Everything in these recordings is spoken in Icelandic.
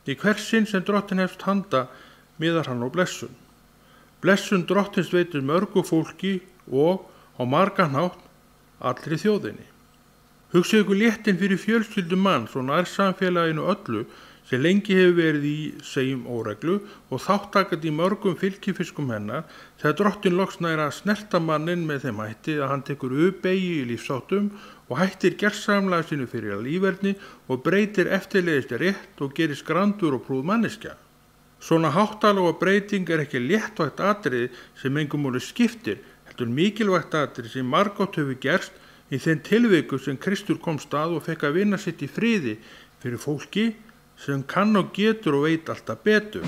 Í hvers sinn sem drottin hefst handa miðar hann á blessun. Blessun drottins veitir mörgu fólki og á margan hátt allri þjóðinni. Hugsið ykkur léttin fyrir fjölskyldum manns og nærsamfélaginu öllu sem lengi hefur verið í segjum óreglu og þáttakandi í mörgum fylgifiskum hennar þegar drottin loks nær að snerta manninn með þeim hætti að hann tekur beygju í lífsáttum og hættir gersamlega sínu fyrir líferni og breytir eftirleiðist rétt og gerist grandur og prúð manneskja. Svona háttalega breyting ekki léttvægt atriði sem engum máli skiptir, heldur mikilvægt atriði sem margátt hefur gerst í þeim tilviku sem Kristur komst að og fekk að vinna sitt í friði fyrir fólki sem kann og getur og veit alltaf betur.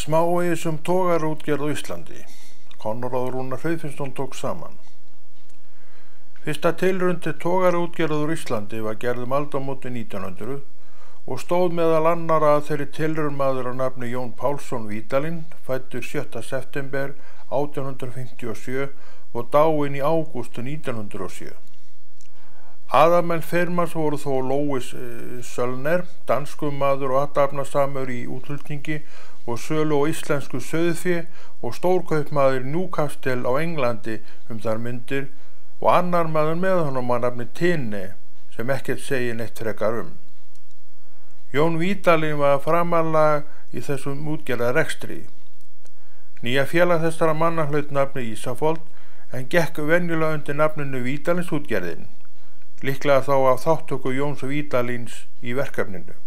Smávegis togarútgerð á Íslandi. Konráð Rúnar Friðfinnsson tók saman. Fyrsta tilraun til togarútgerðar á Íslandi var gerð aldamótin 1900 og stóð meðal annarra að þeirri tilraun maður á nafni Jón Pálsson Vídalín, fæddur 7. september 1857 og dáinn í ágúst 1907. Aðalmenn firmans voru þó Lóis Sölner, danskur maður og athafnasamur í útflutningi og sölu á íslensku sauðfé og stórkaupmaður Newcastle á Englandi þær myndir og annar maður með honum að nafni Tinne sem ekkert segir neitt frekar Jón Vídalín var framarlega í þessum útgerðarrekstri. Nýja félag þessara manna hlaut nafni Ísafold en gekk venjulega undir nafninu Vídalíns útgerðin, líklega þá af þáttöku Jóns Vídalíns í verkefninu.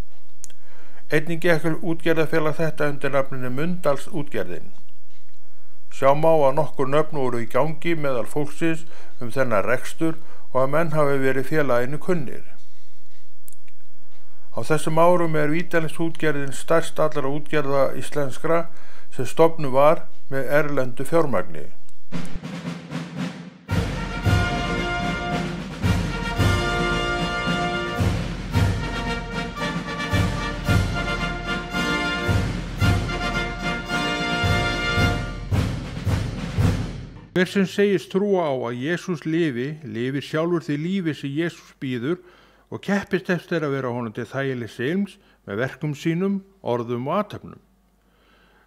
Einnig gekk útgerðarfélag þetta undir nafninu Mundals útgerðin. Sjá má að nokkur nöfn voru í gangi meðal fólksins þennan rekstur og að menn hafi verið félaginu kunnir. Á þessum árum Vídalíns útgerðin stærst allra útgerða íslenskra sem stofnuð var með erlendu fjármagni. Hver sem segist trúa á að Jesús lifir sjálfur því lífi sem Jesús býður og keppist eftir að vera honum til þægilegs ilms með verkum sínum, orðum og athöfnum.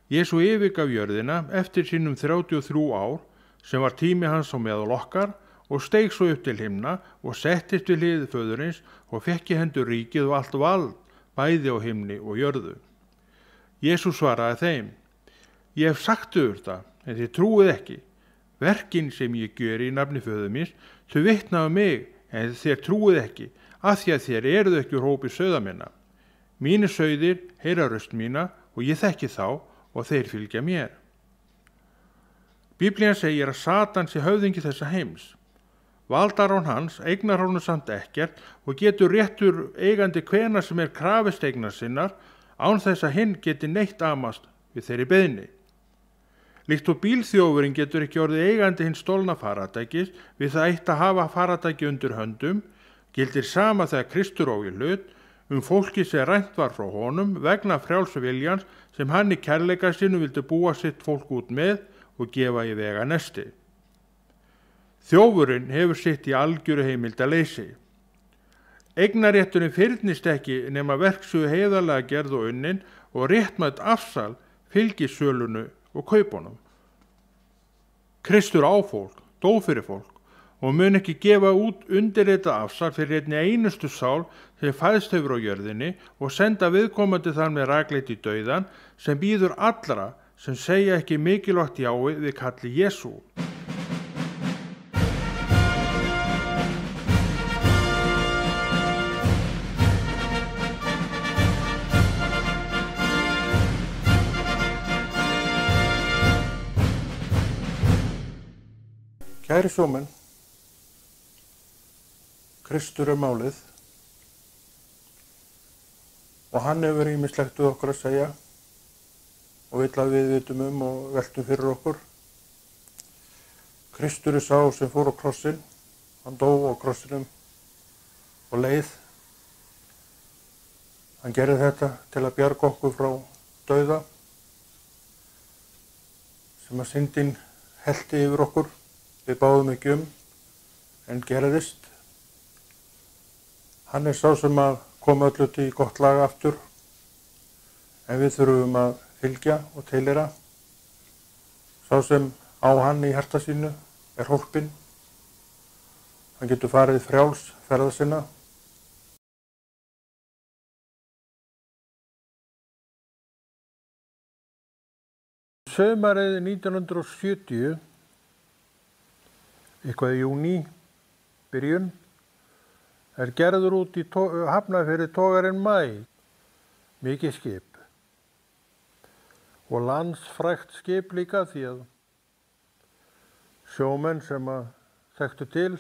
Jesú yfirgaf jörðina eftir sínum 33 ár sem var tími hans á meðal okkar og steig svo upp til himna og settist við hlið föðurins og fekk í hendur ríkið og allt vald, bæði á himni og jörðu. Jesús svaraði þeim: Ég hef sagt yður það, en þið trúið ekki. Verkin sem ég gjöri í nafni föður míns, þau vitna mig, en þér trúið ekki, af því að þér eruð ekki úr hópi sauða minna. Mínir sauðir heyra röst mína og ég þekki þá og þeir fylgja mér. Biblían segir að Satan sé höfðingi þessa heims. Valdarán hans eignar honum samt ekkert og getur réttur eigandi hvenær sem krafist eignar sinnar án þess að hinn geti neitt amast við þeirri beiðni. Líkt og bílþjófurinn getur ekki orðið eigandi hins stolna faratækis við það eitt að hafa faratæki undir höndum, gildir sama þegar Kristur á í hlut fólki sem rænt var frá honum vegna frjálsu viljans sem hann í kærleika sínum vildi búa sitt fólk út með og gefa í vega nesti. Þjófurinn hefur sitt í algjöru heimildarleysi. Eignarétturinn fyrnist ekki nema verksögu heiðarlega gerð og unnin og réttmætt afsal fylgir sölunu og kaupunum. Kristur á fólk, dó fyrir fólk og mun ekki gefa út undirritað afsal fyrir einni einustu sál sem fæðst hefur á jörðinni og senda viðkomandi þar með rakleitt í dauðan sem býður allra sem segja ekki mikilvægt jáið við kalli Jesú. Kæri sjómenn, Kristur málið og hann hefur ýmislegt við okkur að segja og vill að við vitum og veltum fyrir okkur. Kristur sá sem fór á krossinn, hann dó á krossinum og leið Hann gerði þetta til að bjarga okkur frá dauða sem að syndin hellti yfir okkur. Við báðum ekki en gerðist. Hann sá sem að koma öllu til gott lag aftur, en við þurfum að fylgja og tilheyra. Sá sem á hann í hjarta sínu hólpinn. Hann getur farið frjáls ferða sinna. Sumarið 1970, eitthvað í júní, byrjun, gerður út í Hafnarfirði togarinn Maí, mikið skip. Og landsfrægt skip líka því að sjómenn sem að þekktu til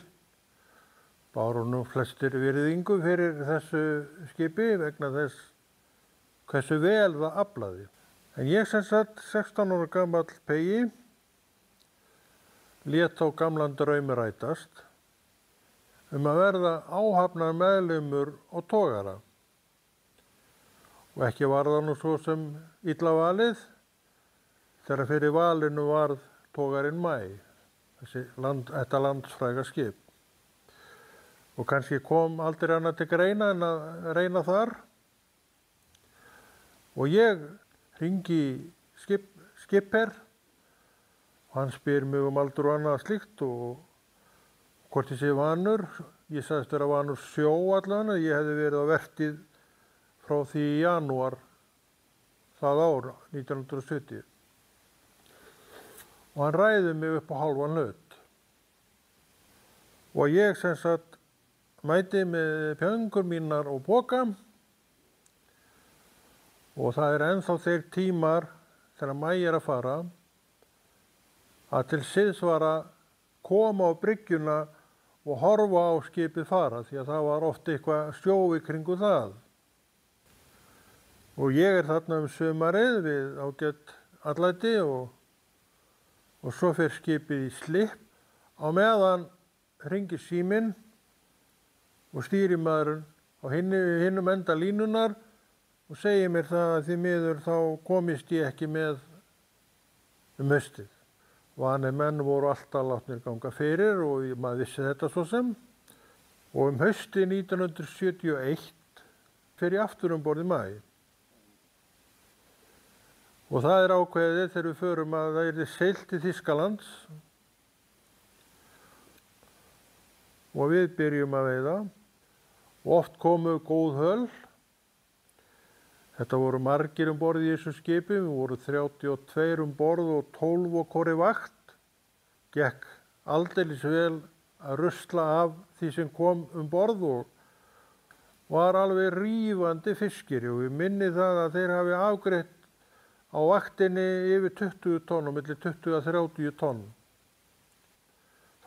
báru nú flestir virðingu fyrir þessu skipi vegna þess hversu vel það aflaði. En ég sem sagt 16 ára gamall pegi lét þá gamlan draumi rætast að verða áhafnarmeðlimur og togara. Og ekki var það nú svo sem illa valið þegar fyrir valinu varð togarinn Maí, þetta landsfræga skip. Og kannski kom aldrei annað til greina en að reyna þar. Og ég hringi skipherr og hann spyr mig aldur og annað slíkt og hvort ég sé vanur. Ég sagðist vera vanur sjó allan, ég hefði verið á vertíð frá því í janúar það ár, 1970. Og hann ræði mig upp á hálfan hlut. Og ég sem sagt mæti með pjöngur mínar og poka. Og það ennþá þeir tímar þegar Maí að fara að til siðs var að koma á bryggjuna og horfa á skipið fara því að það var oft eitthvað sjói kringu það. Og ég þarna sumarið við ágætt atlæti og svo fer skipið í slipp. Á meðan hringir síminn og stýrimaðurinn á hinum enda línunar og segir mér það að því miður þá komist ég ekki með haustið. Vanir menn voru alltaf látnir ganga fyrir og maður vissi þetta svo sem. Og haustið 1971 fer ég aftur borð í Maí. Og það ákveðið þegar við förum að það yrði siglt til Þýskalands og við byrjum að veiða og oft komu góð höll. Þetta voru margir borð í þessu skipi, við voru 32 borð og 12 á hvorri vakt. Gekk aldeilis vel að rusla af því sem kom borð og var alveg rífandi fiskir. Og ég minni það að þeir hafi afgreitt á vaktinni yfir 20 tonn, milli 20 að 30 tonn.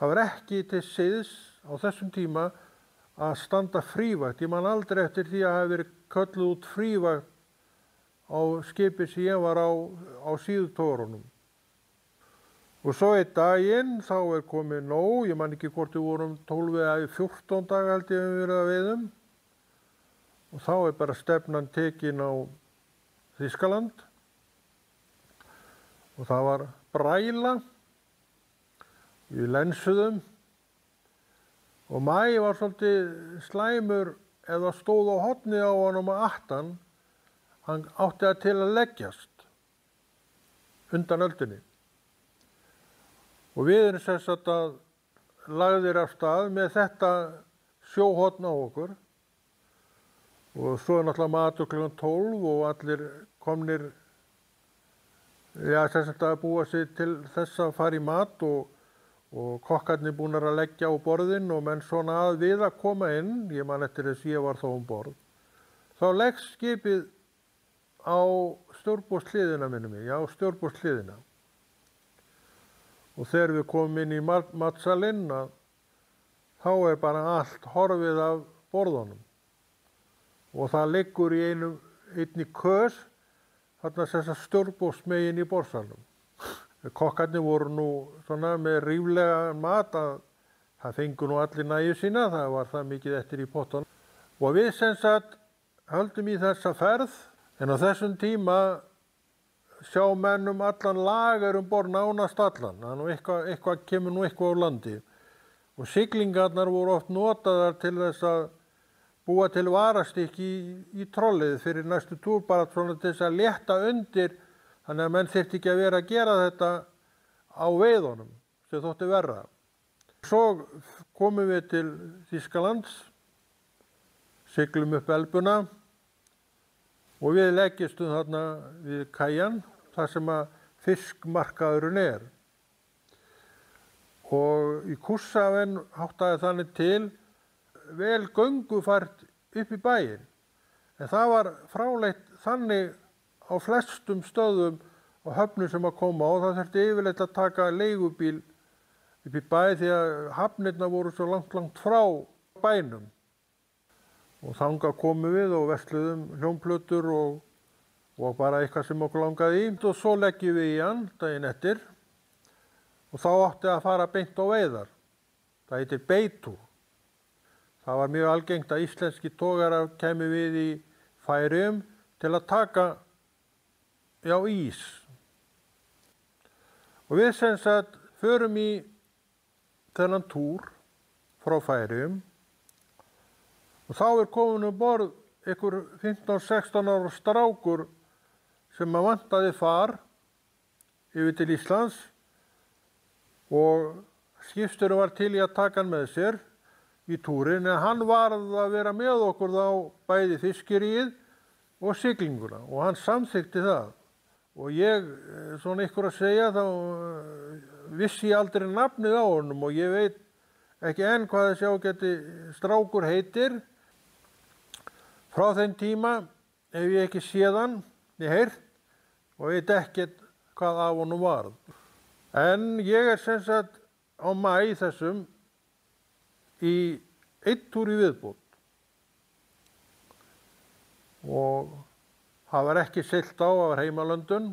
Það var ekki til siðs á þessum tíma að standa frívakt. Ég man aldrei eftir því að hafa verið kölluð út frívakt á skipi sem ég var á síðutogurunum. Og svo einn daginn þá komið nóg, ég man ekki hvort við vorum 12 eða 14 daga held ég við verið að veiðum. Og þá bara stefnan tekin á Þýskaland. Og það var bræla, við lensuðum og Maí var svolítið slæmur eða stóð á hornið á honum að aftan. Hann átti það til að leggjast undan öldunni. Og við sem sagt að lagðir af stað með þetta sjóhorn á okkur. Og svo náttúrulega matur klukkan 12 og allir komnir sem sagt að búa sig til þess að fara í mat og kokkarnir búnir að leggja á borðin og menn svona að við að koma inn, ég man eftir þess ég var þá borð. Þá leggst skipið á stjórnborðshliðina stjórnborðshliðina. Og þegar við komum inn í matsalinn þá bara allt horfið af borðunum. Og það liggur í einni kös, þarna þessa stjórnborðsmegin í borðsalnum. Kokkarnir voru nú svona með ríflega mat að það fengu nú allir nægju sína, það var það mikið eftir í pottunum. Og við sem sagt höldum í þessa ferð, en á þessum tíma sjá menn allan lager borð, nánast allan. Þannig eitthvað kemur eitthvað á landi. Og siglingarnar voru oft notaðar til þess að búa til varastykki í trollið fyrir næstu túr, bara svona til þess að létta undir, þannig að menn þyrfti ekki að vera að gera þetta á veiðunum, sem þótti verra. Svo komum við til Þýskalands, siglum upp Elbuna og við leggjumstum þarna við Kajan, þar sem að fiskmarkaðurinn Og í Kúrshafen háttaði þannig til vel göngufært upp í bæinn. En það var fráleitt þannig á flestum stöðum og höfnum sem að koma og það þurfti yfirleitt að taka leigubíl upp í bæ því að hafnirnar voru svo langt frá bænum. Og þangað komum við og versluðum hljómplötur og bara eitthvað sem okkur langaði í. Og svo leggjum við í hann daginn eftir og þá átti að fara beint á veiðar. Það heitir beittúr. Það var mjög algengt að íslenski togarar kæmu við í Færeyjum til að taka ís. Og við sem sagt förum í þennan túr frá Færeyjum og þá komin borð einhver 15-16 ára strákur sem að vantaði far yfir til Íslands og skipstjóri var til í að taka hann með sér í túrin, en hann varð að vera með okkur þá bæði fiskiríið og siglinguna og hann samþykkti það. Og ég, svona ykkur að segja, þá vissi ég aldrei nafnið á honum og ég veit ekki enn hvað þessi ágæti strákur heitir. Frá þeim tíma hef ég ekki séð hann, ég heyrt og veit ekkert hvað af honum varð. En ég sem sagt á maí þessum í einn túr í viðbót og það var ekki siglt á, það var heimalöndun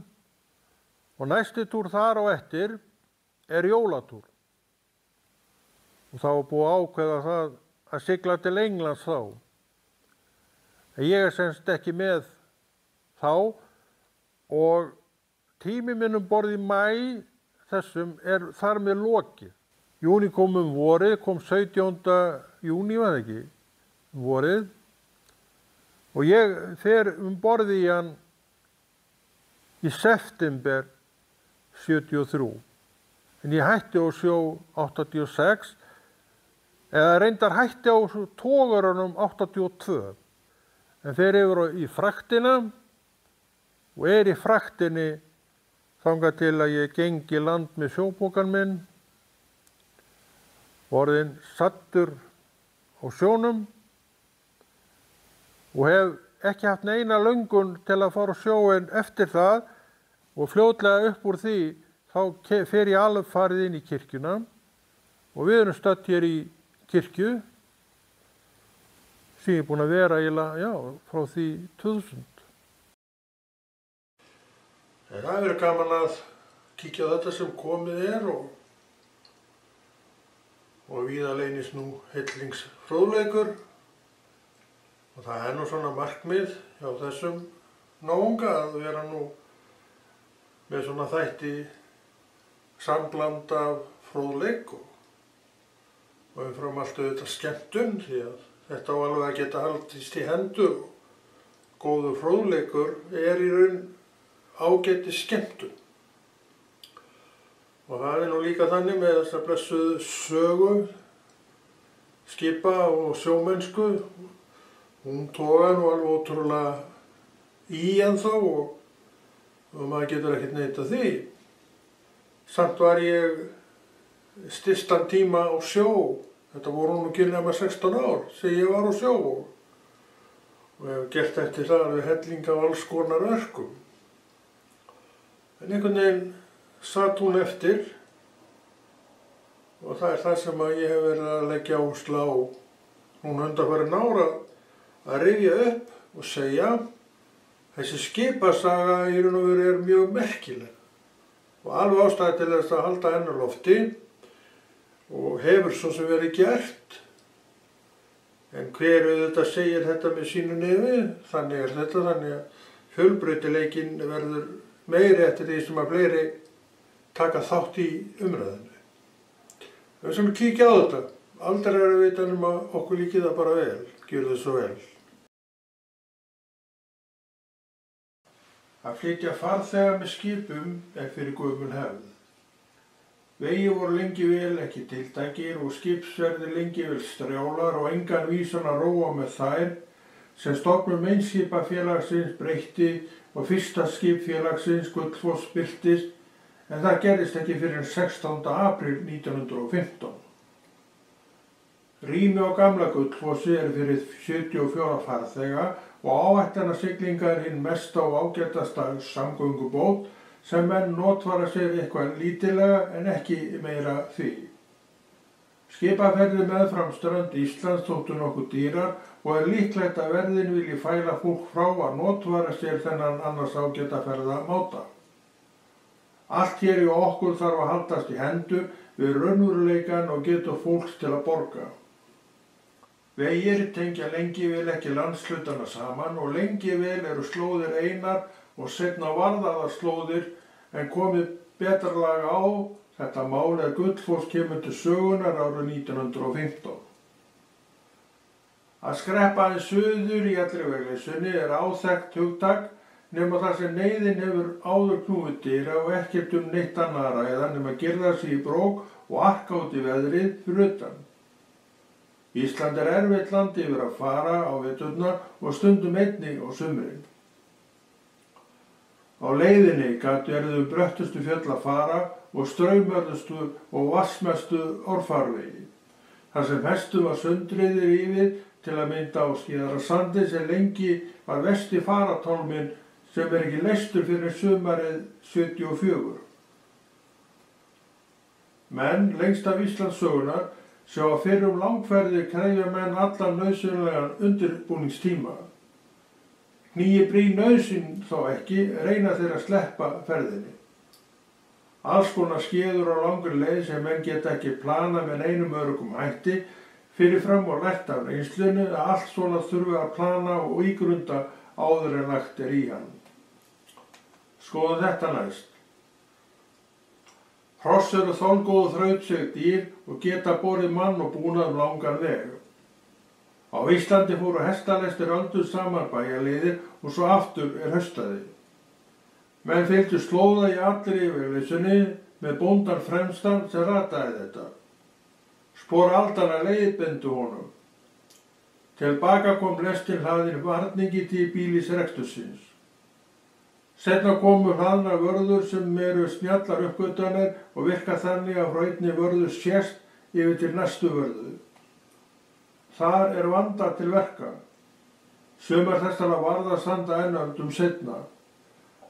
og næsti túr þar á eftir jólatúr og þá var búið að ákveða það að sigla til Englands þá. En ég semst ekki með þá og tími minn borð í maí þessum þar með lokið. Júní kom vorið, kom 17. júní, var það ekki, vorið. Og ég fer borð í hann í september 73. En ég hætti á sjó 86, eða reyndar hætti á togarunum 82. En fer yfir í fraktina og í fraktinni þangað til að ég gengi land með sjópokann minn, orðinn saddur á sjónum og hef ekki haft neina löngun til að fara á sjóinn eftir það og fljótlega upp úr því þá fer ég alveg farið inn í kirkjuna og við erum stödd hér í kirkju sem ég er búin að vera frá því 2000. En það verður gaman að kíkja á þetta sem komið og víða leynist nú hellingsfróðleikur og það nú svona markmið hjá þessum náunga að vera nú með svona þætti sambland af fróðleik og umfram allt auðvitað skemmtun því að þetta á alveg að geta haldist í hendur. Góður fróðleikur í raun ágæti skemmtun. Og það nú líka þannig með þessa blessuðu sögu, skipa og sjómennsku. Hún togar nú alveg ótrúlega í ennþá og maður getur ekkert neitað því. Samt var ég stystan tíma á sjó. Þetta voru nú ekki nema 16 ár sem ég var á sjó og hef gert eftir það við helling af alls konar verkum. En einhvern veginn satt hún eftir og það það sem að ég hef verið að leggja áherslu á núna undanfarin ár að rifja upp og segja þessi skipasaga í raun og veru mjög merkileg og alveg ástæða til þess að halda henni á lofti og hefur svo sem verið gert En hver auðvitað segir þetta með sínu nefi, þannig þetta, þannig að fjölbreytileikinn verður meiri eftir því sem að fleiri taka þátt í umræðinu. Við skulum kíkja á þetta. Aldrei er að vita að okkur líki það bara vel, gjör það svo vel. Að flytja farþega með skipum er fyrir gömul hefð. Vegir voru lengi vel ekki tiltækir og skipsverðir lengi vel strjálar og engan vísan að róa með þær sem stofnun Meinskipafélagsins breytti og fyrsta skipfélagsins Gullfoss birtist, en það gerðist ekki fyrir 16. apríl 1915. Rými á gamla Gullfossi er fyrir 74 farþega og áætlunarsiglinga er hinn mesta og ágætasta samgöngubót sem menn notfæra sér eitthvað lítillega en ekki meira því. Skipaferðir meðfram strönd Íslands þóttu nokkuð dýrar og er líklegt að verðin vilji fæla fólk frá að notfæra sér þennan annars ágæta ferðamáta. Allt hér í okkur þarf að haldast í hendur við raunveruleikann og getu fólks til að borga. Vegir tengja lengi vel ekki landshlutana saman og lengi vel eru slóðir einar og seinna varðaðar slóðir en komið betra lag á þetta mál er Gullfoss kemur til sögunar árið 1915. Að skreppa aðeins suður í allri vegleysunni er áþekkt hugtak nema þar sem neyðin hefur áður knúið dyra og ekkert neitt annað að ræða nema að girða sig í brók og arka út í veðrið fyrir utan. Ísland er erfitt land yfir að fara á veturna og stundum einnig á sumrin. Á leiðinni gat verið bröttustu fjöll að fara og straumörðustu og vatnsmestu orfarvegi. Þar sem hestum var sundriðir yfir til að mynda á Skeiðarársandi sem lengi var versti faratálminn sem er ekki leystur fyrir sumarið 74. Menn lengst af Íslandssögunar sjá að fyrrum langferðir krefja menn allan nauðsynlegan undirbúningstíma. Knýi brýn nauðsyn þó ekki, reyna þeir að sleppa ferðinni. Alls konar skeður á langri leið sem menn geta ekki plana með neinum öruggum hætti, fyrirfram og lært af reynslunni að allt svona þurfi að plana og ígrunda áður en lagt er í hann. Skoðum þetta næst. Hross eru þolgóð þrautseg dýr og geta borið mann og búnað langan veg. Á Íslandi fóru hestalestir öldur saman bæjarleiðir og svo aftur er haustaði. Menn fylgdu slóða í allri vegleysunni með bóndan fremstan sem rataði þetta. Spor aldanna leiðbendu honum. Tilbaka kom lestin hlaðin varningi til bílis rekstursins. Seinna komu hlaðna vörður sem eru snjallar uppgötanir og virka þannig að frá einni vörðu sést yfir til næstu vörðu. Þar er vandað til verka. Sumar þessara varða standa enn öldum seinna.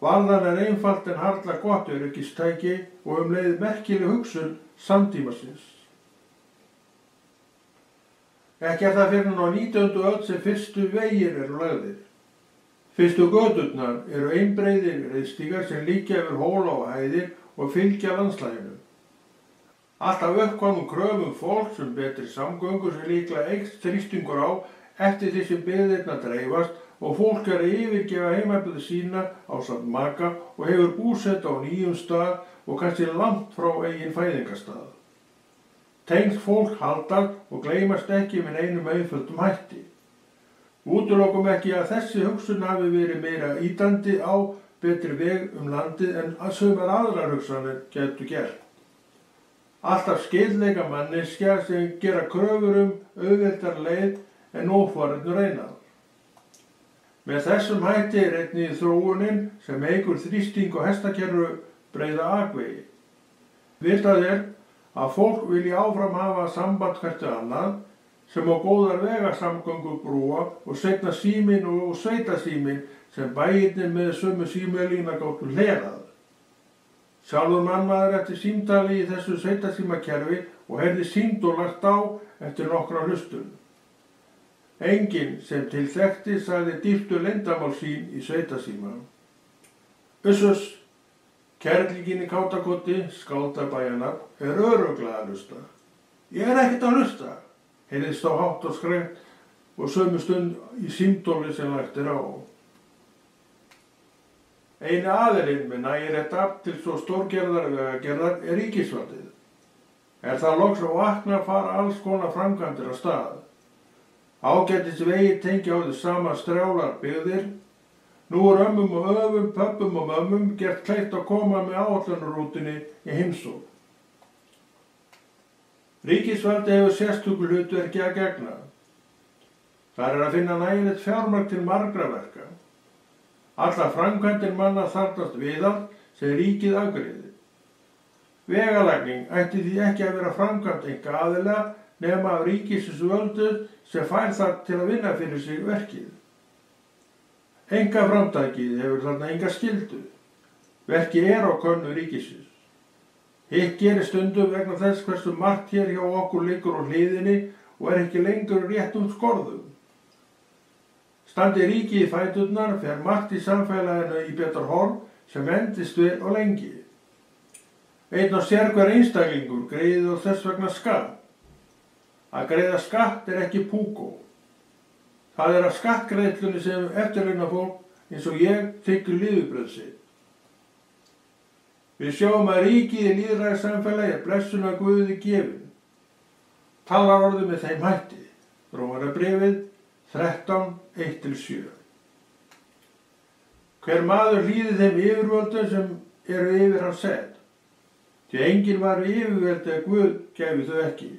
Varðan er einfalt en harla gott öryggistæki og leið merkileg hugsun samtímasins. Ekki er það fyrir á 19. öld sem fyrstu vegir eru lagðir. Fyrstu göturnar eru einbreiðir reiðstígar sem liggja yfir hóla og hæðir og fylgja landslaginu. Alltaf uppkomnum kröfum fólks betri samgöngur sem líklega eykst þrýstingur á eftir því sem byggðirnar dreifast og fólk er að yfirgefa heimabyrði sína ásamt maka og hefur búsett á nýjum stað og kannski langt frá eigin fæðingarstað. Tengsl fólk haldast og gleymast ekki með einum einföldum hætti. Útilokum ekki að þessi hugsun hafi verið meira ýtandi á betri veg landið en að sumar aðrar hugsanir gætu gert. Alltaf skildleika manneskja sem gera kröfur auðveldar leið en ófarinnu reynað. Með þessum hætti er einnig þróunin sem eykur þrýsting og hestakerru breiða akvegi. Vitað er að fólk vilji áfram hafa samband hvert við annað sem á góðar vegasamgöngur brúa og seinna síminn og sveitasíminn sem bæirnir með sömu símalína gátu hlerað. Sjálfur mannmaður eftir símtali í þessu sveitasímakerfi og heyrði símt og lagt á eftir nokkra hlustun. Enginn sem til þekkti sagði dýptu leyndarmál sín í sveitasíma. Uss, kerlingin í Kátakoti, skáldabæjanna, er örugglega að hlusta. Ég er ekkert að hlusta, heyrðist á hátt og skrænt og sömu stund í símtóli sem lagt á. Eini aðilinn með nægilegt afl til svo stórgerðar vegagerðar ríkisvaldið. Það loks að vakna fara alls konar framkvæmdir af stað. Ágætis vegir tengja á því sama strjálar byggðir. Nú ömmum og öfum, pöbbum og mömmum gert kleift að koma með áætlunarrútunni í heimsókn. Ríkisvaldið hefur sérstöku hlutverki að gegna. Þar að finna nægilegt fjármagn til margra verka. Allar framkvæmdir manna þarfnast viðhald sem ríkið afgreiðir. Vegalagning ætti því ekki að vera framkvæmt einkaaðila nema af ríkisins völdu sem fær það til að vinna fyrir sig verkið. Einkaframtakið hefur þarna enga skyldu. Verkið á könnu ríkisins. Hitt gerir stundum vegna þess hversu margt hér hjá okkur liggur á hliðinni og ekki lengur réttum skorðum. Standi ríkið í fæturnar fer margt í samfélaginu í betra horf sem endist vel og lengi. Einn og sérhver einstaklingur greiðir þess vegna skatt. Að greiða skatt ekki púkó. Það að skattgreiðslunni sem eftirlaunafólk eins og ég þiggur lifibrauð sitt. Við sjáum að ríkið í lýðræðissamfélagi blessunar Guði gefin. Talar orðið með þeim hætti. Rómarbréfið 13:1-7. Hver maður hlýði þeim yfirvöldum sem eru yfir hans sett. Því enginn var við yfirvöldi að Guð gæfi þau ekki.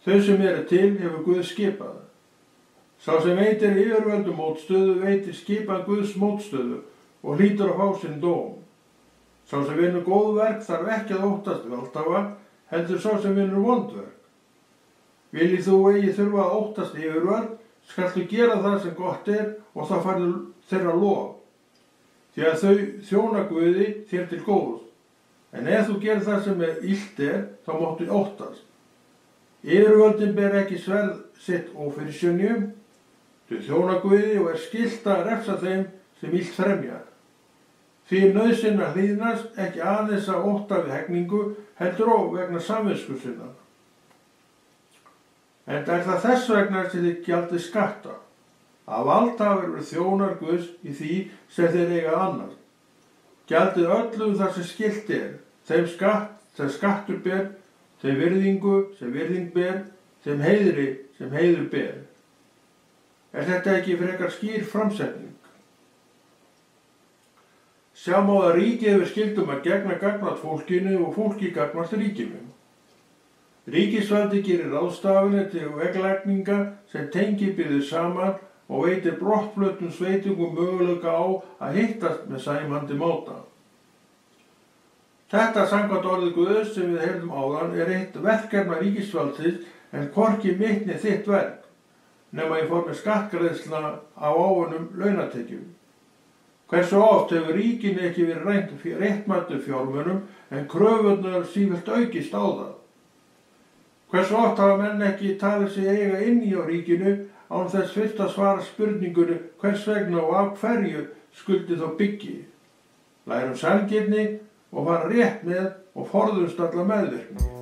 Þau sem eru til hefur Guð skipað. Sá sem veitir yfirvöldum mótstöðu veitir skipan Guðs mótstöðu og hlýtur að fá sinn dóm. Sá sem vinnur góð verk þarf ekki að óttast valdhafa, heldur sá sem vinnur vond verk. Viljið þú eigi þurfa að óttast yfirvöld, skaltu gera það sem gott og það færðu þeirra lof. Því að þau þjóna Guði þér til góðs. En ef þú gerir það sem illt þá máttu óttast. Yfirvöldin ber ekki sverð sitt ófyrirsynjum. Þau þjóna Guði og skylt að refsa þeim sem illt fremja. Því nauðsyn að hlýðnast ekki aðeins að ótta við hegningu, heldur og vegna samvisku sinna. Enda það þess vegna sem þið gjaldið skatta. Að valdhafar eru þjónar Guðs í því sem þeir eiga annars. Gjaldið öllum þar sem skylt þeim skatt sem skattur ber, þeim virðingu sem virðing ber, þeim heiðri sem heiður ber. Þetta ekki frekar skýr framsetning? Sjá má að ríkið hefur skyldum að gegna gagnvart fólkinu og fólki gagnvart ríkinu. Ríkisvaldi gerir ráðstafanir til veglagninga sem tengi byggðir saman og veitir brottfluttum sveitungum möguleika á að hittast með sæmandi máta. Þetta samkvæmt orðið Guðs sem við heyrðum áðan eitt verkefna ríkisvaldsins en hvorki mitt né þitt verk, nema í formi skattgreiðslna á áunnum launatekjum. Hversu oft hefur ríkinu ekki verið réttmættu fjármunum en kröfurnar sífellt aukist á það. Hversu oft hafa menn ekki talið sig eiga inni á ríkinu án þess fyrst að svara spurningunni hvers vegna og af hverju skuldi þá byggi. Lærum sanngirni og fara rétt með og forðumst alla meðvirkni.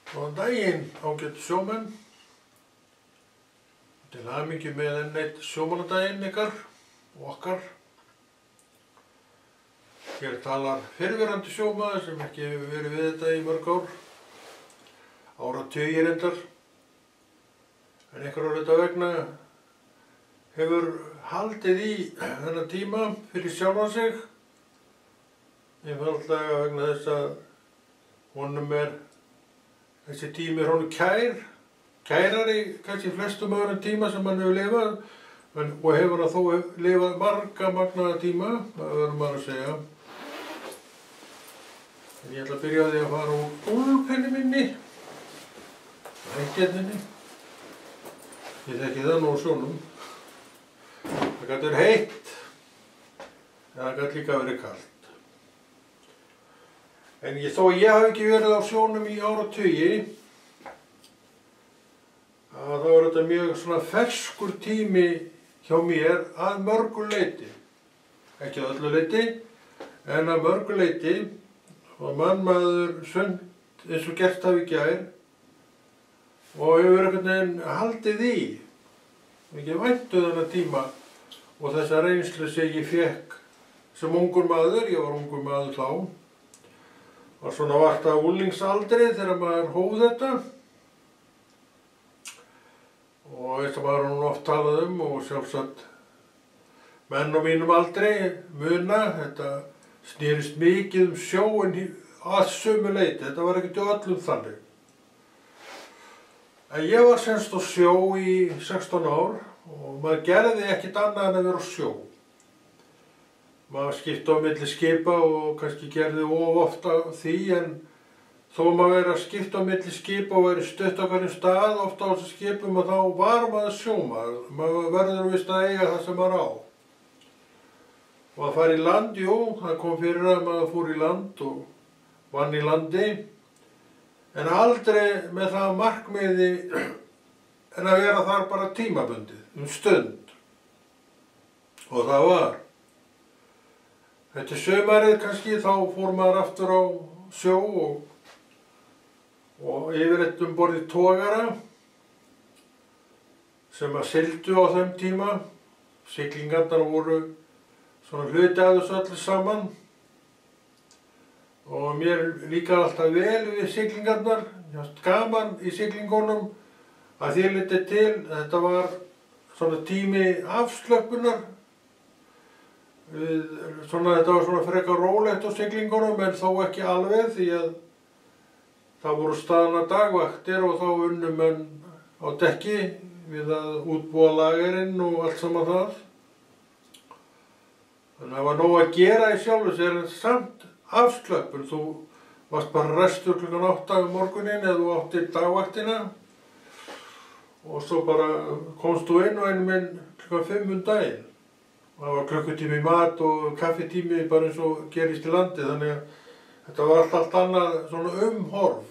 Góðan daginn, ágætu sjómenn. Til hamingju með enn eitt sjómannadaginn ykkar og okkar. Hér talar fyrrverandi sjómaður sem ekki hefur verið við þetta í mörg ár. Áratugi reyndar. En einhverra hluta vegna hefur haldið í þennan tíma fyrir sjálfan sig. Einfaldlega vegna þess að honum þessi tími honum kærari kannski flestum öðrum tíma sem hann hefur lifað og hefur hann þó lifað marga magnaða tíma, það verður maður að segja. En ég ætla að byrja á því að fara úr úlpenni minni, hækjarninni. Ég þekki það nú á sjónum. Það gat verið heitt, en það gat líka verið kalt. En þó ég hafi ekki verið á sjónum í áratugi, þá er þetta mjög svona ferskur tími hjá mér að mörgu leyti. Ekki að öllu leyti, en að mörgu leyti. Og maður sund eins og gert hafi í gær og hefur einhvern veginn haldið í. Ekki væntu þennan tíma og þessa reynslu sem ég fékk sem ungur maður, ég var ungur maður þá. Var svona vart á unglingsaldri þegar maður hóf þetta. Og þetta var hún oft talað og sjálfsagt menn á mínum aldri muna, þetta snerist mikið sjóinn að sumu leyti, þetta var ekkert öllum þannig. En ég var semst á sjó í 16 ár og maður gerði ekkert annað en að vera á sjó. Maður skipti á milli skipa og kannski gerði of ofta því, en þó maður verið að skipta á milli skipa og verið stutt á hverjum stað ofta á þessu skipum og þá var maður sjómaður. Maður verður víst að eiga það sem maður á. Og að fara í land, jú, það kom fyrir að maður fór í land og vann í landi, en aldrei með það markmiði en að vera þar bara tímabundið, stund. Og það var. Þetta sumarið kannski, þá fór maður aftur á sjó og yfirleitt borð í togara sem að sigldu á þeim tíma. Siglingarnar voru svona hluti af þessu öllu saman og mér líkaði alltaf vel við siglingarnar, gaman í siglingunum að því leyti til. Þetta var svona tími afslöppunar. Þetta var svona frekar rólegt á siglingunum en þó ekki alveg því að það voru staðnar dagvaktir og þá unnu menn á dekki við að útbúa lagerinn og allt saman það. Þannig að það var nóg að gera í sjálfu sér en samt afslöppun. Þú varst bara restur klukkan 8 morguninn eða þú áttir dagvaktina og svo bara komst þú inn og inn minn klukkan 5 daginn. Það var klukkutími í mat og kaffitími bara eins og gerist í landi, þannig að þetta var allt annað svona umhorf.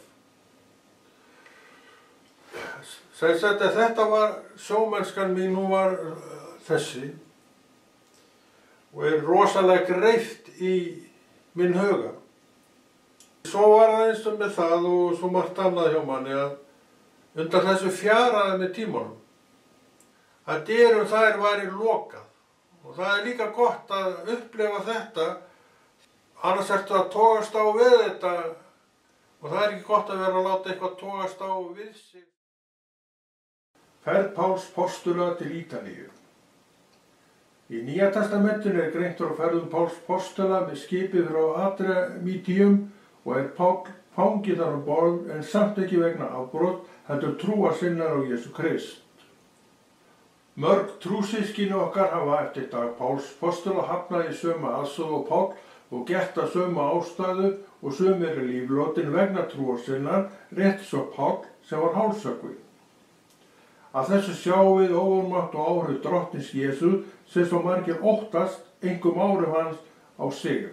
Þetta var sjómennskan mín, hún var þessi og rosalega greift í minn huga. Svo var það eins og með það og svo margt annað hjá manni að undan þessu fjaraði með tímanum að dyrum þær væri lokað. Og það er líka gott að upplifa þetta, annars ertu að togast á við þetta og það er ekki gott að vera að láta eitthvað togast á við sig. Ferð Páls postula til Ítalíu. Í Nýja testamentinu greint frá ferðum Páls postula með skipið frá Adramyttium og Páll fanginn þar um borð en samt ekki vegna afbrot heldur trúarsinnar á Jesú Krist. Mörg trúsystkini okkar hafa eftir dag Páls postula hafnað í sömu aðstoð og Páll og gert að sömu ástæðu og sumir eru líflotin vegna trúar sinnar rétt svo Páll sem var hálshöggvinn. Að þessu sjáum við óformátt og áhrif drottins Jesú sem svo margir óttast einkum áhrif hans á sig.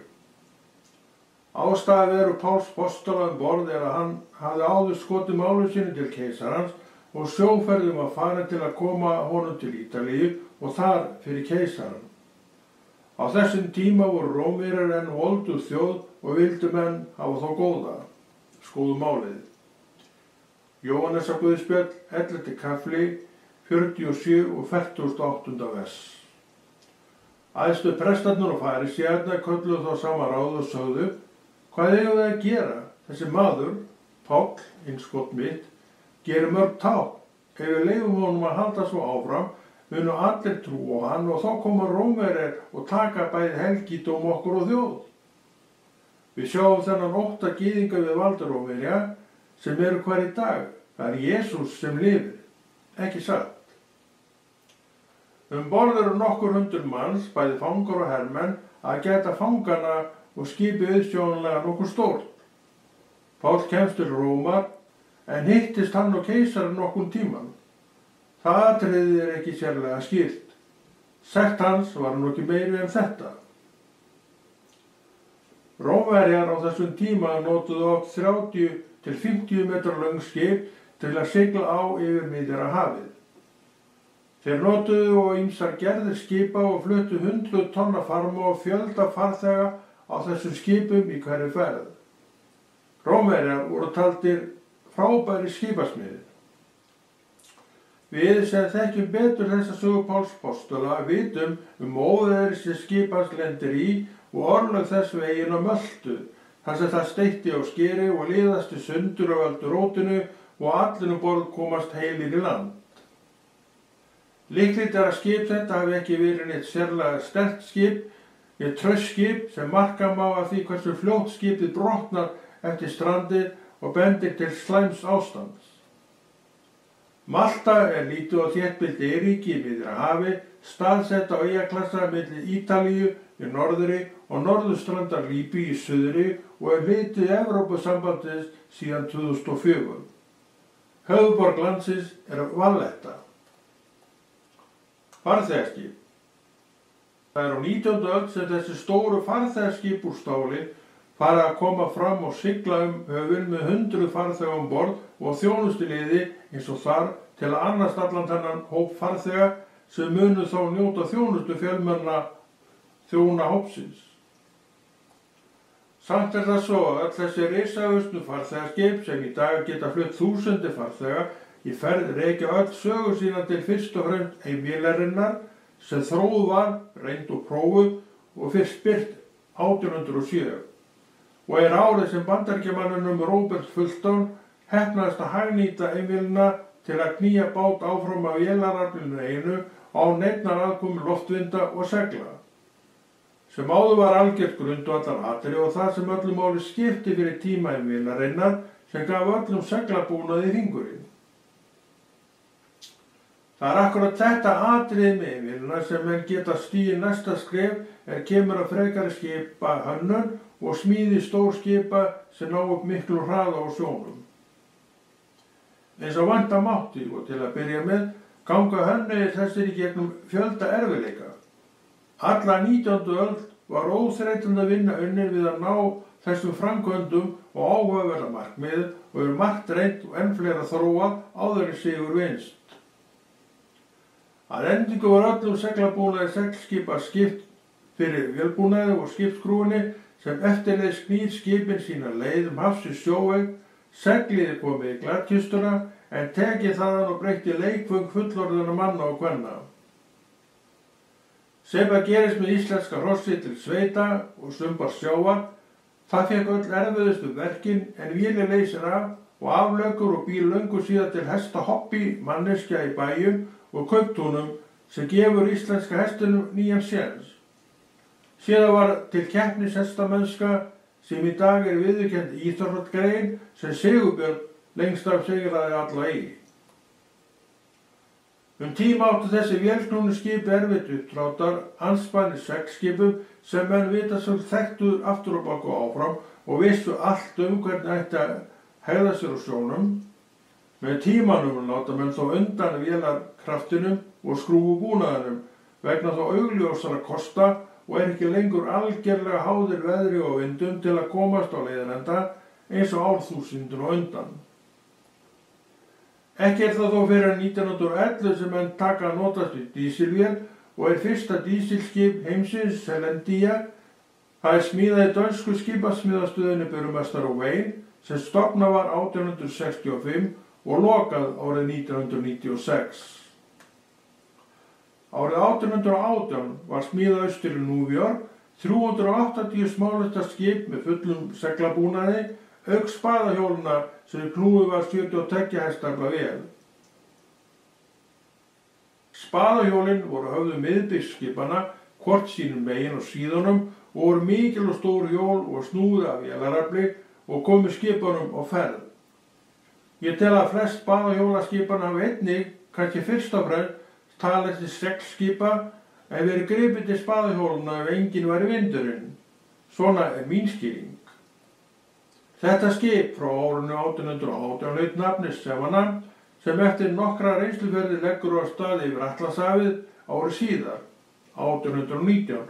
Ástæða veru Páls postula um borð er að hann hafði áður skotið máli sínu til keisarans og sjóferðum var farin til að koma honum til Ítalíu og þar fyrir keisarann. Á þessum tíma voru Rómverjar enn volduð þjóð og vildu menn hafa þá góða. Skoðum málið. Jóhannesarguðspjall, 11. kafli, 47 og 48. vers. Æðstu prestarnir og farisæarnir kölluðu þá saman ráð og sögðu: Hvað eigum við að gera? Þessi maður, Páll, innskot mitt, gerir mörg tákn. Ef við leyfum honum að halda svo áfram, munu allir trú á hann og þá koma Rómverjar og taka bæði helgidóm okkur og þjóð. Við sjáum þennan 8 gyðinga við vald Rómverja sem eru hvar í dag. Það er Jesús sem lifir, ekki satt. Borð eru nokkur 100 manns, bæði fangar og hermenn, að gæta fangana og skipið auðsjónanlega nokkuð stórt. Páll kemst til Rómar, en hittist hann og keisarinn nokkun tíman. Það atriði er ekki sérlega skýrt. Sekt hans var nú ekki meiri en þetta. Rómverjar á þessum tíma notuðu oft 30 til 50 metra löng skip til að sigla á yfir Miðjarðarhafið. Þeir notuðu og ýmsar gerðir skipa og fluttu 100 tonna farma og fjölda farþega á þessum skipum í hverri ferð. Rómverjar voru taldir frábæri skipasmiðir. Við sem þekkjum betur þessa sögu Páls postula vitum óveðrið sem skipans lendir í og orðlög þess veginn á Möltu, þar sem það steytti á skeri og liðast í sundur á öldu rótinu og allir borð komast heilir í land. Líklegt er að skip þetta hafi ekki verið neitt sérlega sterkt skip, neitt traust skip sem marka má að því hversu fljótt skipið brotnar eftir strandir og bendir til slæms ástands. Malta er lítið og þéttbýlt eyríki í Miðjarðarhafi, staðsett á eyjaklasa milli Ítalíu í norðri og norðurstrandar Líbíu í suðri og er hluti Evrópusambandsins síðan 2004. Höfuðborg landsins er Valletta. Farþegaskip. Það er á 19. öld sem þessi stóru farþegaskip úr stáli fara að koma fram og sigla höfin með 100 farþega borð og þjónustuliði eins og þar til að annast allan þennan hóp farþega sem munu þá njóta þjónustu fjölmenna þjóna hópsins. Samt er það svo að öll þessi risavaxnu farþegaskip sem í dag geta flutt þúsundir farþega í ferð rekja öll sögu sína til fyrst og fremst vélarinnar sem þróuð var, reynd og prófuð og fyrst birt 1807 og er árið sem Bandaríkjamannunum Robert Fulton heppnaðist að hagnýta vélina til að knýja bát áfram af vélaraflinu einu á neinnar aðkomu loftvinda og segla. Sem áður var algjört grundvallaratriði og það sem öllu máli skipti fyrir tíma vélarinnar sem gaf öllum seglabúnaði hringurinn. Það er akkurat þetta atriði með vélina sem menn geta stigið næsta skref kemur að frekari skipa hönnun og smíði stór skipa sem ná upp miklu hraða á sjónum. Eins og vænta mátti og til að byrja með ganga hönnuðir þessir í gegnum fjölda erfiðleika. Alla 19. öld var óþreytandi að vinna unnið við að ná þessum framkvæmdum og áhugaverða markmið og eru margt reynt og enn fleira þróað áður en sigur vinst. Að endingu var öllum seglabúnaði seglskipa skipt fyrir vélbúnaði og skipskrúinni sem eftirleiðis knýr skipin sína leið hafs í sjóveg, segliði komið í glattkistuna en tekið þaðan og breytti leikföng fullorðinna manna og kvenna. Sem að gerist með íslenska hrossi til sveita og sumbar sjávar, það fekk öll erfiðustu verkin en vélin leysir af og aflökur og býr löngu síðan til hestahoppi manneskja í bæjum og kauptúnum sem gefur íslenska hestinum nýjan séns. Síðan var til keppnishestamennska sem í dag er viðurkennd íþróttagrein sem Sigurbjörn lengst af sigraði alla í. Tíma áttu þessi vélknúnu skip erfitt uppdráttar andspænis seglskipum sem menn vitaskuld þekktu aftur á bak og áfram og vissu allt hvernig ætti að hegða sér á sjónum. Með tímanum láta menn þó undan vélarkraftinum og skrúfu búnaðinum vegna þó augljósara kosta og er ekki lengur algerlega háðir veðri og vindum til að komast á leiðarenda eins og árþúsundin og undan. Ekki er það þó fyrir 1911 sem menn taka að notast við dísilvél og er fyrsta dísilskip heimsins Selendia. Það er smíðað í dönsku skipasmíðastöðinni Burmester og Wayne sem stofnað var 1865 og lokað árið 1996. Árið 1818 var smíðað austur í New York 380 smálistaskip með fullum seglabúnaði, auk spaðahjólana sem knúið var 72 hestafla vél. Spaðahjólin voru höfðu miðbyggskipana, hvort sínum megin og síðunum og voru mikil og stór hjól og snúið af vélarafli og komu skipunum á ferð. Ég tel að flest spaðahjólaskipana hafi einnig, kannski fyrst og fremst, talið til seglskipa en verið gripið til spaðahjólana ef enginn væri vindurinn. Svona mín skýring. Þetta skip frá árinu 1818 hlaut nafnið Savannah sem eftir nokkra reynsluferðir leggur á stað yfir Atlantshafið árið síðar, 1819,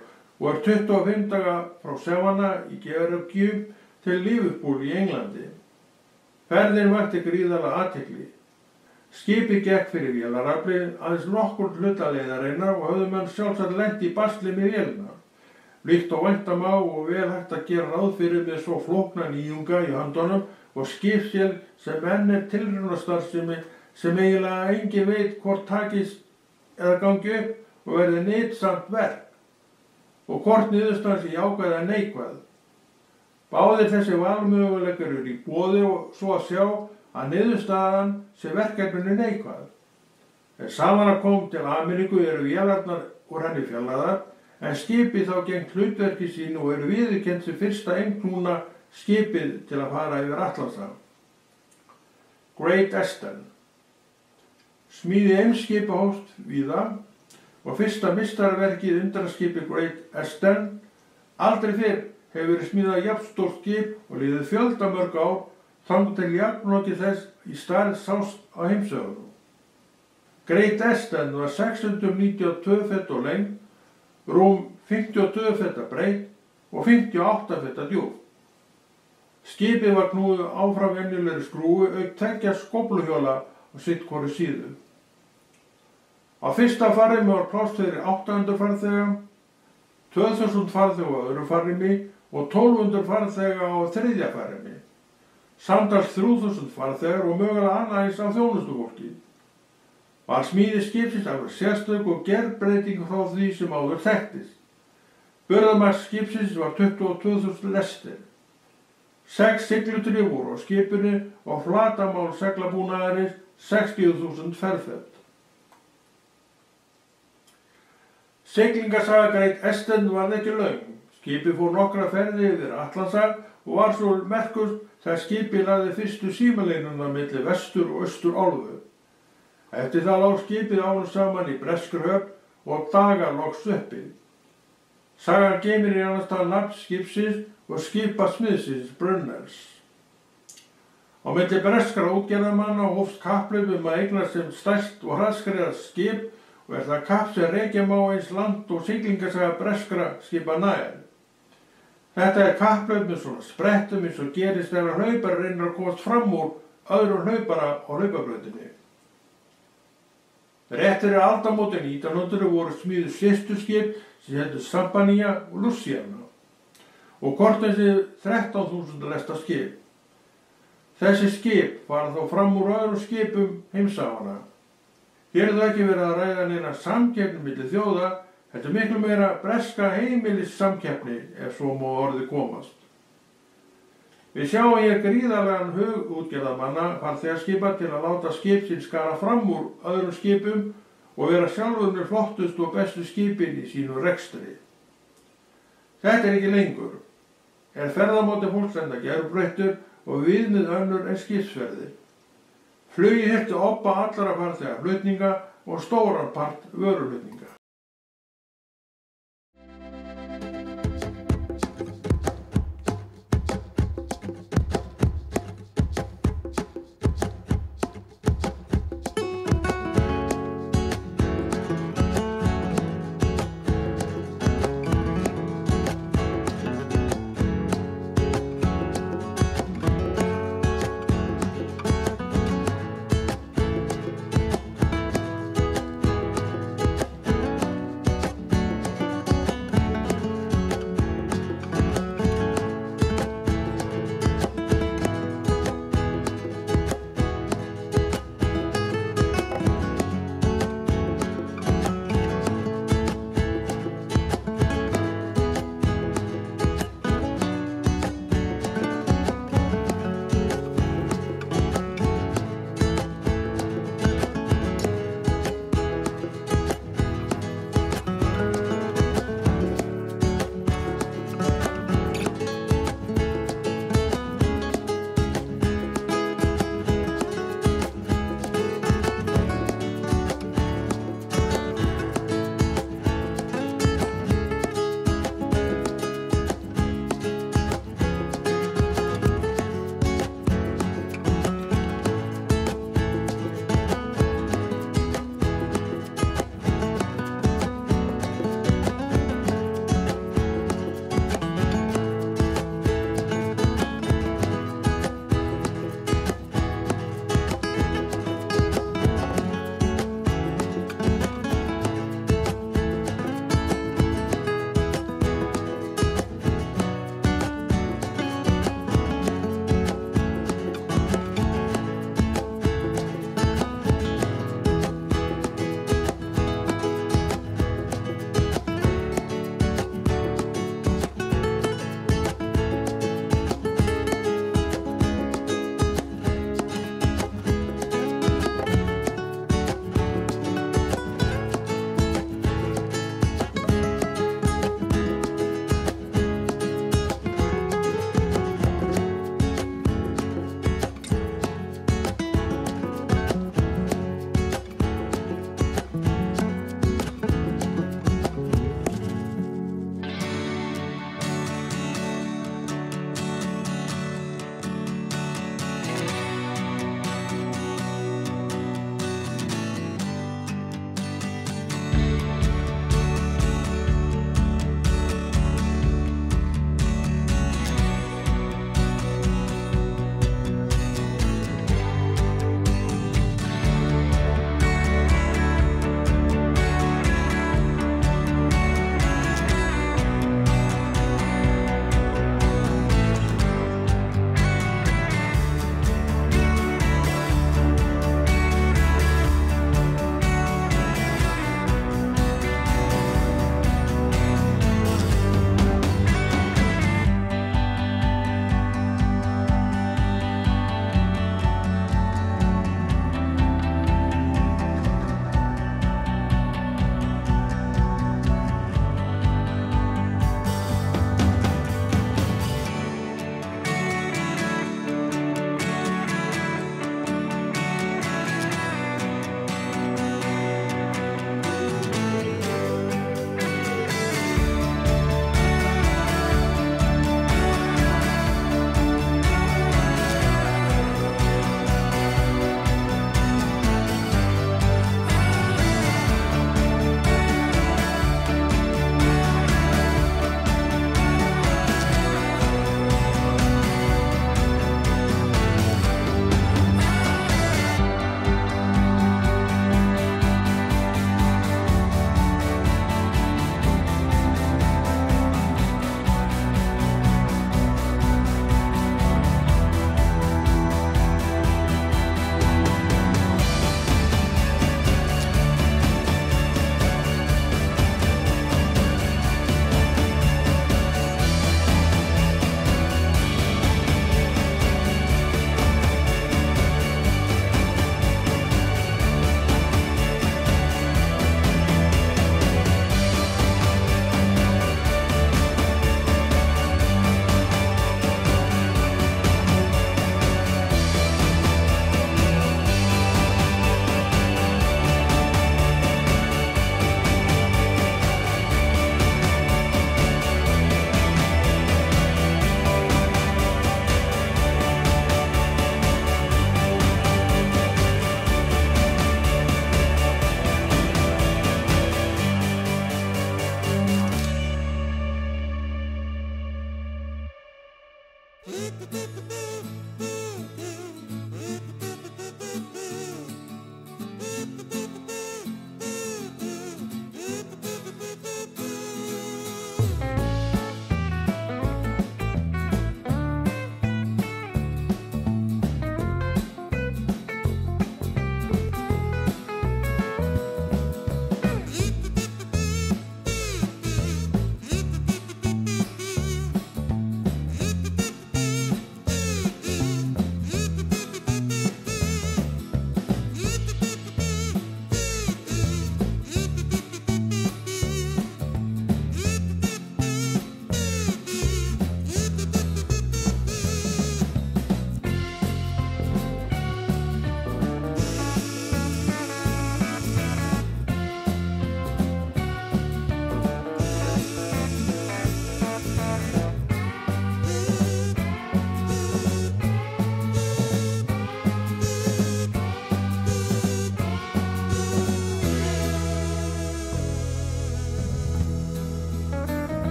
og er 25 daga frá Savannah í Georgíu til Liverpool í Englandi. Ferðin vakti gríðarlega athygli. Skipið gekk fyrir vélarafli aðeins nokkur hluta leiðarinnar og höfðu menn sjálfsagt lent í basli með vélina. Líkt og vænta má og vel hægt að gera ráð fyrir með svo flókna nýjunga í höndunum og skipsvél sem enn er tilraunastarfsemi sem eiginlega enginn veit hvort takist eða gangi upp og verði nytsamt verk og hvort niðurstaðan sé jákvæð eða neikvæð. Báðir þessi valmöguleikar eru í boði og svo að sjá að niðurstaðan sé verkefninu neikvæð. Þegar Savannah kom til Ameríku eru vélarnar úr henni fjarlægðar en skipið þá gegnt hlutverki sínu og eru viðurkennt sem fyrsta einknúna skipið til að fara yfir Atlantshaf. Great Eastern. Smíði Eimskipa hófst víða og fyrsta meistaraverkið undanskipið Great Eastern. Aldrei fyrr hefur verið smíðað jafnstórt skip og liðið fjöldamörg ár þangað til jafnloki þess í stærð sást á heimsögunum. Great Eastern var 692 fet á lengd, rúm 52 feta breitt og 58 feta djúp. Skipið var knúið áfram venjulegri skrúfu auk tveggja skófluhjóla á sitt hvoru síðu. Á fyrsta farimi var pláss fyrir 800 farþega, 2000 farþega á öðru farimi og 1200 farþega á þriðja farimi. Samtals 3000 farþegar og mögulega annað eins af þjónustufólki. Var smíði skipsins alveg sérstök og gerbreyting frá því sem áður þekktist. Burðarmagn skipsins var 22.000 lestir. 6 siglutré voru á skipinu og flatarmál seglabúnaðarins 60.000 ferföt. Siglingasaga Great Eastern varð ekki löng. Skipið fór nokkra ferði yfir Atlantshaf og var svo merkust þegar skipið lagði fyrstu símalínuna milli vestur og austur álfu. Eftir það lá skipið árum saman í breskri höfn og dagar loks uppi. Sagan geymir í annars stað nafn skipsins og skipasmiðsins Brunners. Á milli breskra útgerðarmanna hófst kapphlaup að eignast sem stærst og hraðskreiðara skip og er það kapp sem rekja má eins land- og siglingasaga breskra skipa nær. Þetta er kapphlaup með svona sprettum eins og gerist þegar hlaupari reynir að komast fram úr öðrum hlaupara á hlaupabrautinni. Rétt fyrir aldamótin 1900 voru smíðuð systurskip sem hétu Sampania og Louisiana og hvort þessi 13.000 lesta skip. Þessi skip fara þó fram úr öðrum skipum heimsálfanna. Hér er það ekki verið að ræða neina samkeppni milli þjóða, þetta er miklu meira breska heimilissamkeppni ef svo má orðið komast. Við sjáum hér gríðarlegan hug útgerðarmanna farþegaskipa til að láta skip sín skara fram úr öðrum skipum og vera sjálfur með flottustu og bestu skipin í sínu rekstri. Þetta er ekki lengur. Er ferðamáti fólks enda gerbreyttur og viðmið önnur en skipsferðir. Flugið hirti obba allra farþega flutninga og stóran part vöruflutninga.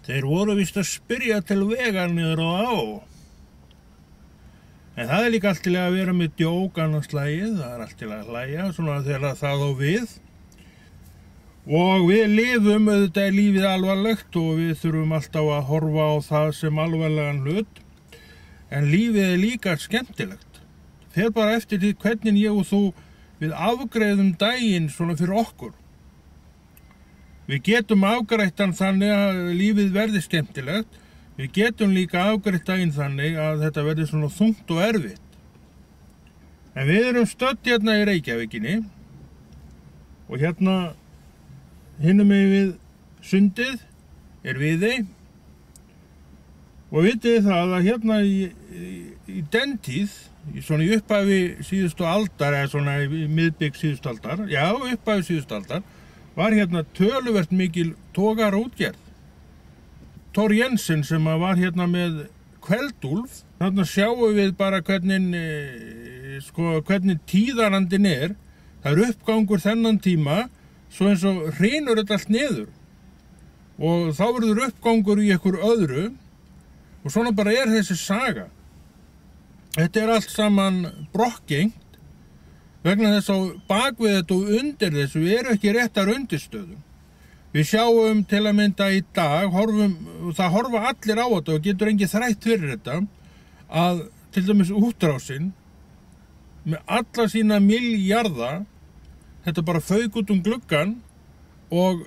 Þeir voru víst að spyrja til vegar niður á á. En það líka allt til að vera með djók annars lagið, það allt til að hlæja, svona þegar það á við. Og við lifum, auðvitað lífið alvarlegt og við þurfum alltaf að horfa á það sem alvarlegan hlut. En lífið líka skemmtilegt. Fer bara eftir því hvernig ég og þú við afgreiðum daginn svona fyrir okkur. Við getum afgreitt hann þannig að lífið verði skemmtilegt. Við getum líka afgreitt daginn þannig að þetta verði svona þungt og erfitt. En við erum stödd hérna í Reykjavíkinni og hérna hinum við sundið er Viðey og vitið það að hérna í den tíð, svona í upphafi síðustu aldar eða svona í miðbik síðustu aldar, já upphafi síðustu aldar, var hérna töluvert mikil togarútgerð. Thor Jensen sem var hérna með Kveldúlf, þarna sjáum við bara hvernig tíðarandinn er. Það uppgangur þennan tíma, svo eins og hrynur þetta allt niður. Og þá verður uppgangur í einhver öðru og svona bara er þessi saga. Þetta er allt saman brokkgengt vegna þess að bakvið þetta og undir þessu eru ekki réttar undirstöðum. Við sjáum til að mynda í dag, það horfa allir á þetta og getur engin þrætt fyrir þetta, að til dæmis útrásin með alla sína milljarða, þetta bara fauk út gluggann og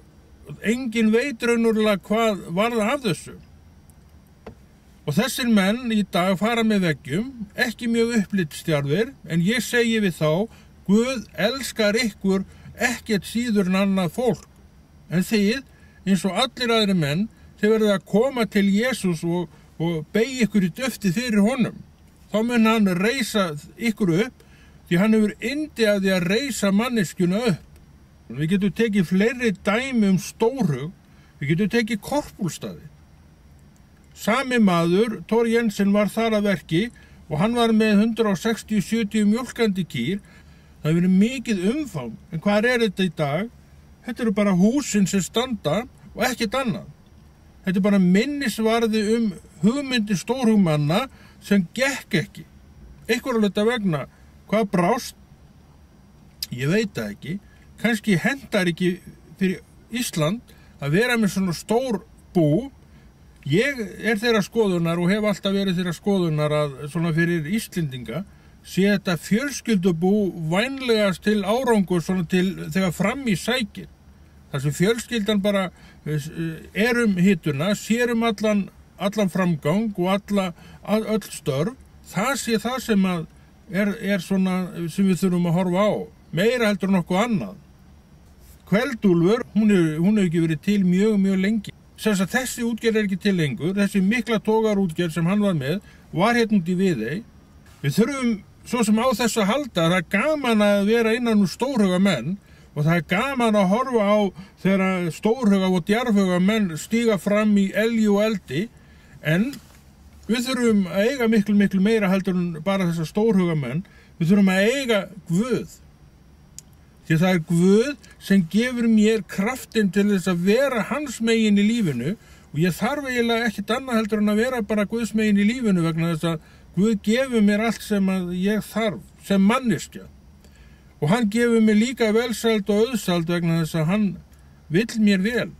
engin veit raunverulega hvað varð af þessu. Og þessir menn í dag fara með veggjum, ekki mjög upplitsdjarfir, en ég segi við þá, Guð elskar ykkur ekkert síður en annað fólk. En þið, eins og allir aðri menn, þið verðið að koma til Jesús og beygja ykkur í döfti fyrir honum. Þá mun hann reisa ykkur upp, því hann hefur yndi af því að reisa manneskjuna upp. Við getum tekið fleiri dæmi stórhug, við getum tekið Korpúlfsstaði. Sami maður, Thor Jensen, var þar að verki og hann var með 160-70 mjólkandi kýr. Það hefur verið mikið umfang, en hvað er þetta í dag? Þetta eru bara húsin sem standa og ekkert annað. Þetta er bara minnisvarði hugmyndi stórhugmanna sem gekk ekki. Einhverja vegna, hvað brást? Ég veit það ekki. Kannski hentar ekki fyrir Ísland að vera með svona stór bú. Ég er þeirra skoðunar og hef alltaf verið þeirra skoðunar að svona fyrir Íslendinga sé þetta fjölskyldubú vænlegast til árangur svona til þegar fram í sækir. Þar sem fjölskyldan bara hittuna, sér allan framgang og öll störf, það sé það sem er svona sem við þurfum að horfa á. Meira heldur nokkuð annað. Kveldúlfur, hún hefur ekki verið til mjög lengi. Þessi útgerð er ekki til lengur, þessi mikla togarútgerð sem hann var með, var hérna út í Viðey. Við þurfum svo sem á þessu að halda, það er gaman að vera innan úr stórhuga menn og það er gaman að horfa á þegar stórhuga og djarfhuga menn stíga fram í elgi og eldi, en við þurfum að eiga miklu meira heldur en bara þessar stórhuga menn. Við þurfum að eiga Guð. Því það er Guð sem gefur mér kraftinn til þess að vera hans megin í lífinu og ég þarf eiginlega ekkert annað heldur en að vera bara Guðs megin í lífinu vegna þess að Guð gefur mér allt sem ég þarf, sem manneskja. Og hann gefur mér líka velsæld og auðsæld vegna þess að hann vill mér vel.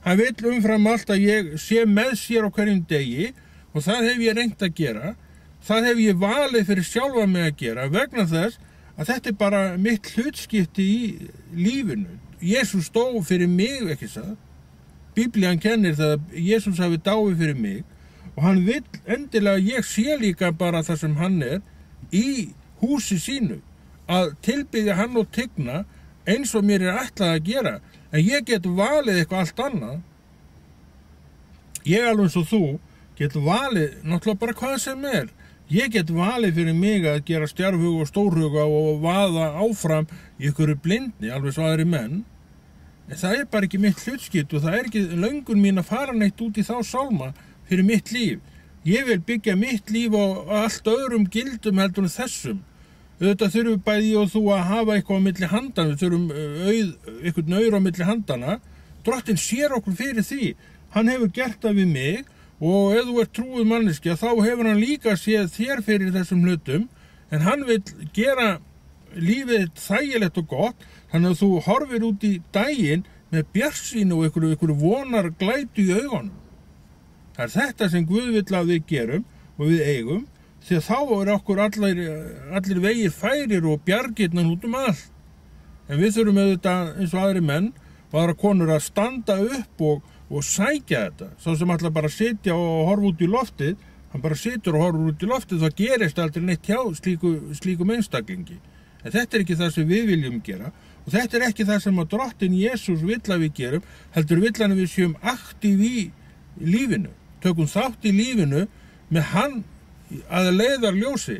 Hann vill umfram allt að ég sé með sér á hverjum degi og það hef ég reynt að gera. Það hef ég valið fyrir sjálfa mig að gera vegna þess að þetta er bara mitt hlutskipti í lífinu. Jesús dó fyrir mig, ekki það? Biblían kennir það að Jesús hafi dáið fyrir mig og hann vill endilega að ég sé líka bara það sem hann er í húsi sínu, að tilbiðja hann og tigna eins og mér er ætlað að gera, en ég get valið eitthvað allt annað. Ég alveg eins og þú get valið náttúrulega bara hvað sem er. Ég get valið fyrir mig að gera stjarfhuga og stórhuga og vaða áfram í einhverju blindni, alveg svo aðri menn. En það er bara ekki mitt hlutskipt og það er ekki löngun mín að fara neitt út í þá sálma fyrir mitt líf. Ég vil byggja mitt líf á allt öðrum gildum heldur en þessum. Þetta þurfum bæði og þú að hafa eitthvað á milli handana, við þurfum eitthvað nöyr á milli handana. Drottinn sér okkur fyrir því hann hefur gert það við mig og ef þú ert trúið manneskja þá hefur hann líka séð þér fyrir þessum hlutum en hann vill gera lífið þægilegt og gott þannig að þú horfir út í daginn með bjartsýni og einhverju vonar glætu í augunum. Það er þetta sem Guð vill að við gerum og við eigum því að þá er okkur allir vegir færir og bjargirnar út allt. En við þurfum auðvitað eins og aðri menn og aðra konur að standa upp og sækja þetta. Sá sem ætla bara að sitja og horfa út í loftið, hann bara situr og horfur út í loftið, þá gerist aldrei neitt hjá slíkum einstaklingi. En þetta er ekki það sem við viljum gera og þetta er ekki það sem að Drottinn Jesús vill að við gerum, heldur vill hann að við séum aktív í lífinu. Tökum þátt í lífinu með hann að leiðarljósi.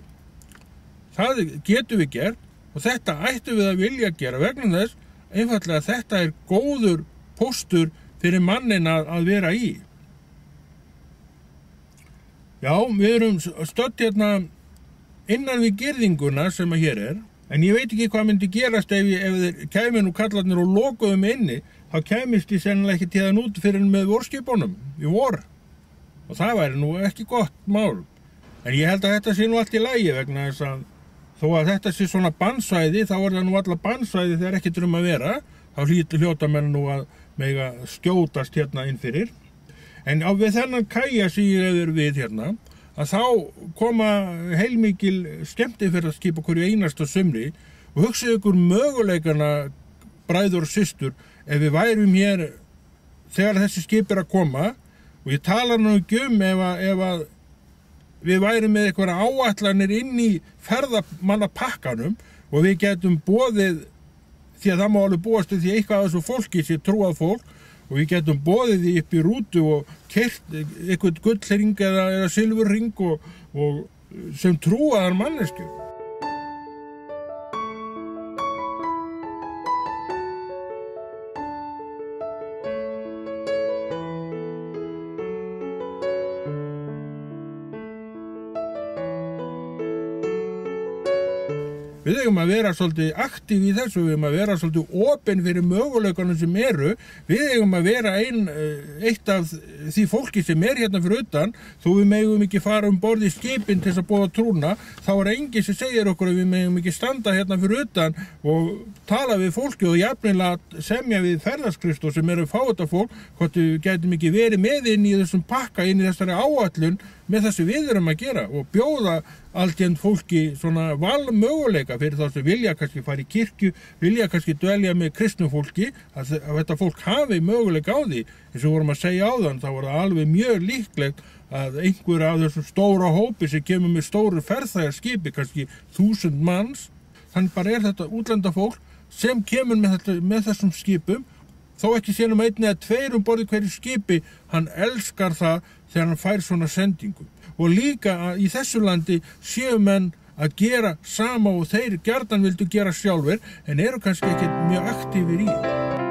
Það getum við gert og þetta ættum við að vilja gera vegna þess einfaldlega að þetta er góður póstur fyrir mannin að vera í. Já, við erum stödd hérna innan við girðinguna sem að hér er, en ég veit ekki hvað myndi gerast ef þeir kæmi nú kallarnir og lokuðum inni, þá kæmist ég sennilega ekki tíðan út fyrir með vorskipunum í vor. Og það væri nú ekki gott mál. En ég held að þetta sé nú allt í lagi vegna þess að þó að þetta sé svona bannsvæði, þá er það nú alla bannsvæði þegar ekki að vera, þá hljóta menn nú að mega skjótast hérna inn fyrir. En á við þennan kaja sem ég er við hérna, að þá koma heilmikil skemmtiferðaskip á hverju einasta sumri og hugsaðu ykkur möguleikana, bræður og systur, ef við værum hér þegar þessi skip er að koma og ég tala nú ekki ef að við værum með eitthvað áætlanir inn í ferðamannapakkanum og við getum boðið, því að það má alveg búast því eitthvað af þessu fólki sé trúað fólk og við getum boðið því upp í rútu og keyrt eitthvað gullring eða silfurring og sem trúaðar manneskjur. Við eigum að vera svolítið aktív í þessu, við eigum að vera svolítið opin fyrir möguleikunum sem eru, við eigum að vera eitt af því fólki sem er hérna fyrir utan, þó við megum ekki fara borð í skipin til þess að boða trúna, þá er enginn sem segir okkur að við megum ekki standa hérna fyrir utan og tala við fólki og jafnilega semja við ferðaskrifstof sem eru fáta fólk, hvort við getum ekki verið með inn í þessum pakka, inn í þessari áætlun með þessu við erum að gera og bjóða alltjent fólki svona valmöguleika fyrir þá sem vilja kannski fara í kirkju, vilja kannski dvelja með kristnu fólki, að þetta fólk hafi möguleika á því. Eins og vorum að segja áðan, þá var það alveg mjög líklegt að einhver af þessum stóra hópi sem kemur með stóru ferðaskipi, kannski 1000 manns, þannig bara er þetta útlenda fólk sem kemur með þessum skipum, þó ekki sénum einn eða tveir borði hverju skipi, hann elskar það þegar hann fær svona sendingu. Og líka í þessu landi séu menn að gera sama og þeir gjarnan vildu gera sjálfur en eru kannski ekki mjög aktífir í.